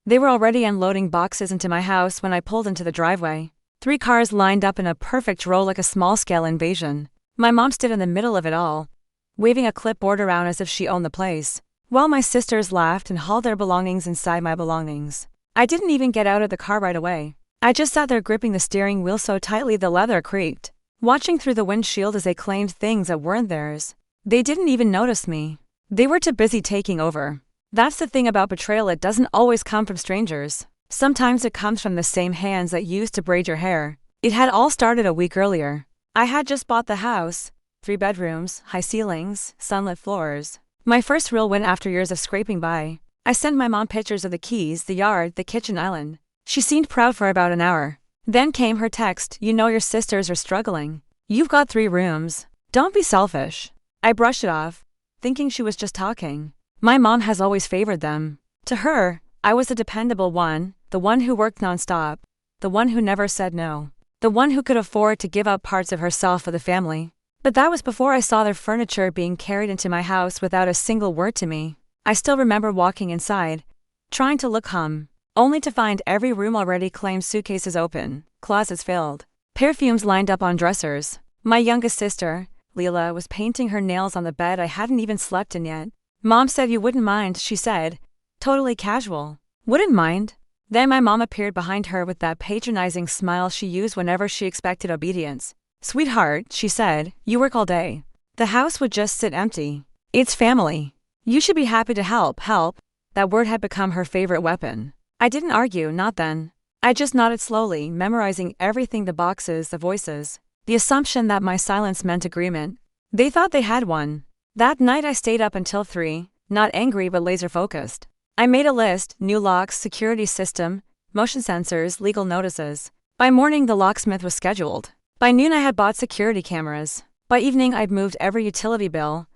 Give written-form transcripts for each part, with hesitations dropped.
They were already unloading boxes into my house when I pulled into the driveway. 3 cars lined up in a perfect row like a small-scale invasion. My mom stood in the middle of it all, waving a clipboard around as if she owned the place, while my sisters laughed and hauled their belongings inside my belongings. I didn't even get out of the car right away. I just sat there gripping the steering wheel so tightly the leather creaked, watching through the windshield as they claimed things that weren't theirs. They didn't even notice me. They were too busy taking over. That's the thing about betrayal, it doesn't always come from strangers. Sometimes it comes from the same hands that used to braid your hair. It had all started a week earlier. I had just bought the house, 3 bedrooms, high ceilings, sunlit floors. My first real win after years of scraping by. I sent my mom pictures of the keys, the yard, the kitchen island. She seemed proud for about an hour. Then came her text, "You know your sisters are struggling. You've got 3 rooms. Don't be selfish." I brushed it off, thinking she was just talking. My mom has always favored them. To her, I was the dependable one, the one who worked nonstop, the one who never said no, the one who could afford to give up parts of herself for the family. But that was before I saw their furniture being carried into my house without a single word to me. I still remember walking inside, trying to look calm, only to find every room already claimed, suitcases open, closets filled, perfumes lined up on dressers. My youngest sister, Leela, was painting her nails on the bed I hadn't even slept in yet. "Mom said you wouldn't mind," she said, totally casual. "Wouldn't mind?" Then my mom appeared behind her with that patronizing smile she used whenever she expected obedience. "Sweetheart," she said, "you work all day. The house would just sit empty. It's family. You should be happy to help." That word had become her favorite weapon. I didn't argue, not then. I just nodded slowly, memorizing everything, the boxes, the voices, the assumption that my silence meant agreement. They thought they had one. That night I stayed up until 3, not angry but laser-focused. I made a list: new locks, security system, motion sensors, legal notices. By morning the locksmith was scheduled. By noon I had bought security cameras. By evening I'd moved every utility bill,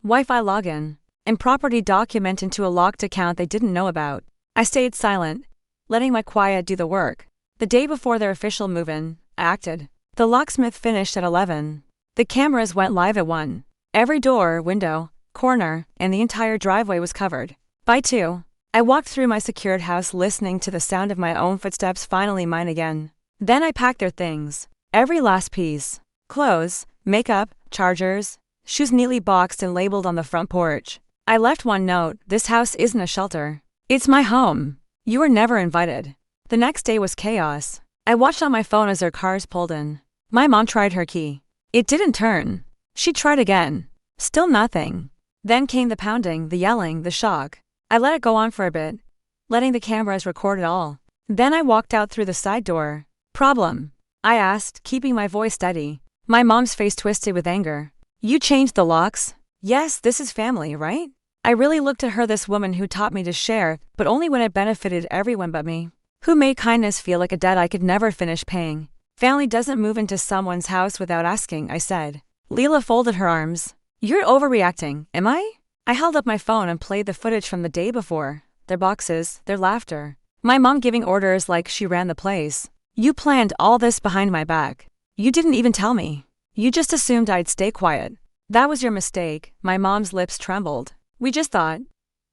Wi-Fi login, and property document into a locked account they didn't know about. I stayed silent, letting my quiet do the work. The day before their official move-in, I acted. The locksmith finished at 11. The cameras went live at 1. Every door, window, corner, and the entire driveway was covered. By 2, I walked through my secured house listening to the sound of my own footsteps, finally mine again. Then I packed their things. Every last piece. Clothes, makeup, chargers, shoes neatly boxed and labeled on the front porch. I left one note: "This house isn't a shelter. It's my home. You were never invited." The next day was chaos. I watched on my phone as their cars pulled in. My mom tried her key. It didn't turn. She tried again. Still nothing. Then came the pounding, the yelling, the shock. I let it go on for a bit, letting the cameras record it all. Then I walked out through the side door. "Problem?" I asked, keeping my voice steady. My mom's face twisted with anger. "You changed the locks?" "Yes, this is family, right?" I really looked at her, this woman who taught me to share, but only when it benefited everyone but me. Who made kindness feel like a debt I could never finish paying. "Family doesn't move into someone's house without asking," I said. Leela folded her arms. "You're overreacting, am I?" I held up my phone and played the footage from the day before. Their boxes, their laughter. My mom giving orders like she ran the place. "You planned all this behind my back. You didn't even tell me. You just assumed I'd stay quiet. That was your mistake." My mom's lips trembled. "We just thought."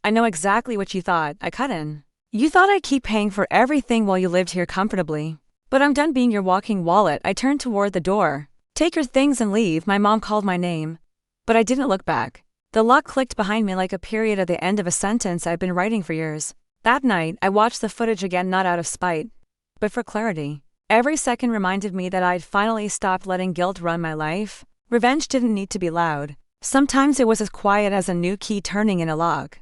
"I know exactly what you thought," I cut in. "You thought I'd keep paying for everything while you lived here comfortably. But I'm done being your walking wallet." I turned toward the door. "Take your things and leave." My mom called my name, but I didn't look back. The lock clicked behind me like a period at the end of a sentence I'd been writing for years. That night, I watched the footage again, not out of spite, but for clarity. Every second reminded me that I'd finally stopped letting guilt run my life. Revenge didn't need to be loud. Sometimes it was as quiet as a new key turning in a lock.